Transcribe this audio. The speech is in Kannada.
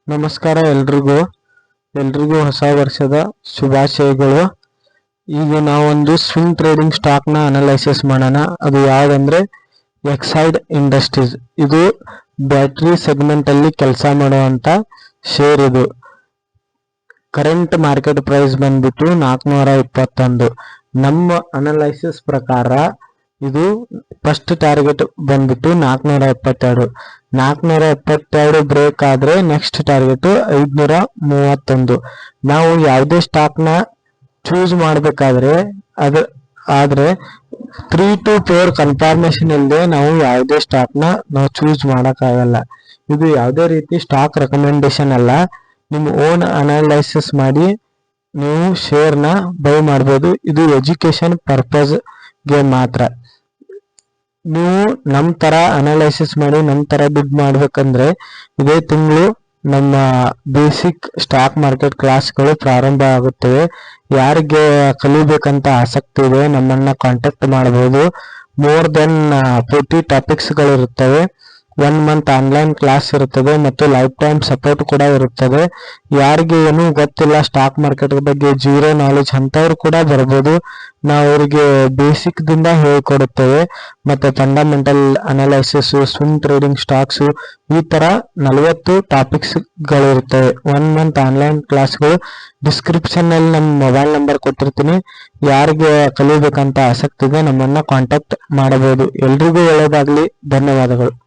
ನಮಸ್ಕಾರ ಎಲ್ರಿಗೂ ಹೊಸ ವರ್ಷದ ಶುಭಾಶಯಗಳು. ಈಗ ನಾವೊಂದು ಸ್ವಿಂಗ್ ಟ್ರೇಡಿಂಗ್ ಸ್ಟಾಕ್ ನ ಅನಲೈಸಿಸ್ ಮಾಡೋಣ. ಅದು ಯಾವ್ದಂದ್ರೆ ಎಕ್ಸೈಡ್ ಇಂಡಸ್ಟ್ರೀಸ್. ಇದು ಬ್ಯಾಟರಿ ಸೆಗ್ಮೆಂಟ್ ಅಲ್ಲಿ ಕೆಲಸ ಮಾಡುವಂತ ಶೇರ್. ಇದು ಕರೆಂಟ್ ಮಾರ್ಕೆಟ್ ಪ್ರೈಸ್ ಬಂದ್ಬಿಟ್ಟು 421. ನಮ್ಮ ಅನಲೈಸಿಸ್ ಪ್ರಕಾರ ಇದು ಫಸ್ಟ್ ಟಾರ್ಗೆಟ್ ಬಂದ್ಬಿಟ್ಟು 472 ಬ್ರೇಕ್ ಆದ್ರೆ ನೆಕ್ಸ್ಟ್ ಟಾರ್ಗೆಟ್ 531. ನಾವು ಯಾವುದೇ ಸ್ಟಾಕ್ ನ ಚೂಸ್ ಮಾಡ್ಬೇಕಾದ್ರೆ ಆದ್ರೆ 3 to 4 ಕನ್ಫರ್ಮೇಶನ್ ಇಲ್ಲದೆ ನಾವು ಯಾವುದೇ ಸ್ಟಾಕ್ ನಾವು ಚೂಸ್ ಮಾಡಕ್ಕಾಗಲ್ಲ. ಇದು ಯಾವುದೇ ರೀತಿ ಸ್ಟಾಕ್ ರೆಕಮೆಂಡೇಶನ್ ಅಲ್ಲ. ನಿಮ್ಮ ಓನ್ ಅನಲೈಸಿಸ್ ಮಾಡಿ ನೀವು ಶೇರ್ ನ ಬೈ ಮಾಡಬಹುದು. ಇದು ಎಜುಕೇಶನ್ ಪರ್ಪಸ್ ಗೆ ಮಾತ್ರ. ನೀವು ನಮ್ ತರ ಅನಲೈಸಿಸ್ ಮಾಡಿ ನಮ್ ತರ ದುಡ್ಡು ಮಾಡ್ಬೇಕಂದ್ರೆ ಇದೇ ತಿಂಗಳು ನಮ್ಮ ಬೇಸಿಕ್ ಸ್ಟಾಕ್ ಮಾರ್ಕೆಟ್ ಕ್ಲಾಸ್ಗಳು ಪ್ರಾರಂಭ ಆಗುತ್ತವೆ. ಯಾರಿಗೆ ಕಲಿಬೇಕಂತ ಆಸಕ್ತಿ ಇದೆ ನಮ್ಮನ್ನ ಕಾಂಟ್ಯಾಕ್ಟ್ ಮಾಡಬಹುದು. ಮೋರ್ ದೆನ್ 40 ಟಾಪಿಕ್ಸ್ ಗಳು ಇರುತ್ತವೆ. 1 ಮಂತ್ ಆನ್ಲೈನ್ ಕ್ಲಾಸ್ ಇರುತ್ತದೆ ಮತ್ತು ಲೈಫ್ ಟೈಮ್ ಸಪೋರ್ಟ್ ಕೂಡ ಇರುತ್ತದೆ. ಯಾರಿಗೆ ಏನು ಗೊತ್ತಿಲ್ಲ ಸ್ಟಾಕ್ ಮಾರ್ಕೆಟ್ ಬಗ್ಗೆ, ಜೀರೋ ನಾಲೆಜ್ ಅಂತವ್ರು ಕೂಡ ಬರ್ಬೋದು. ನಾವು ಅವರಿಗೆ ಬೇಸಿಕ್ ದಿಂದ ಹೇಳ್ಕೊಡುತ್ತೇವೆ. ಮತ್ತೆ fundamental analysis, swing trading stocks, ಈ ತರ 40 ಟಾಪಿಕ್ಸ್ ಗಳು ಇರುತ್ತವೆ. 1 ಮಂತ್ ಆನ್ಲೈನ್ ಕ್ಲಾಸ್ಗಳು. ಡಿಸ್ಕ್ರಿಪ್ಷನ್ ನಲ್ಲಿ ನಮ್ಮ ಮೊಬೈಲ್ ನಂಬರ್ ಕೊಟ್ಟಿರ್ತೀನಿ. ಯಾರಿಗೆ ಕಲಿಬೇಕಂತ ಆಸಕ್ತಿ ಇದೆ ನಮ್ಮನ್ನ ಕಾಂಟ್ಯಾಕ್ಟ್ ಮಾಡಬಹುದು. ಎಲ್ರಿಗೂ ಒಳ್ಳೆಯದಾಗ್ಲಿ. ಧನ್ಯವಾದಗಳು.